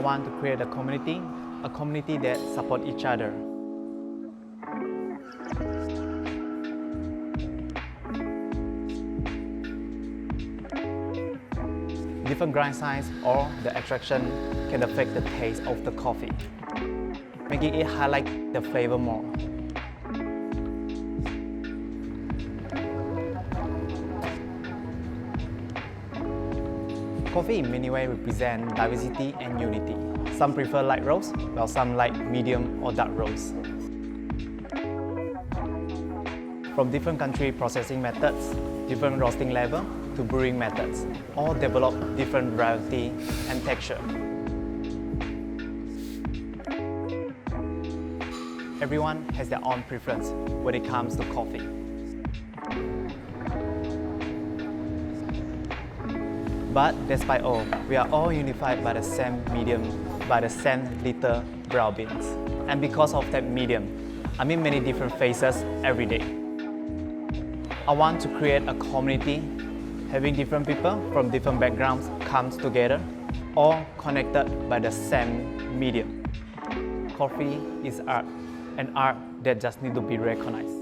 I want to create a community that supports each other. Different grind size or the extraction can affect the taste of the coffee, making it highlight the flavor more. Coffee in many ways represents diversity and unity. Some prefer light roast, while some like medium or dark roast. From different country processing methods, different roasting level, to brewing methods, all develop different variety and texture. Everyone has their own preference when it comes to coffee. But despite all, we are all unified by the same medium, by the same little brown beans. And because of that medium, I meet many different faces every day. I want to create a community having different people from different backgrounds comes together, all connected by the same medium. Coffee is art, an art that just needs to be recognized.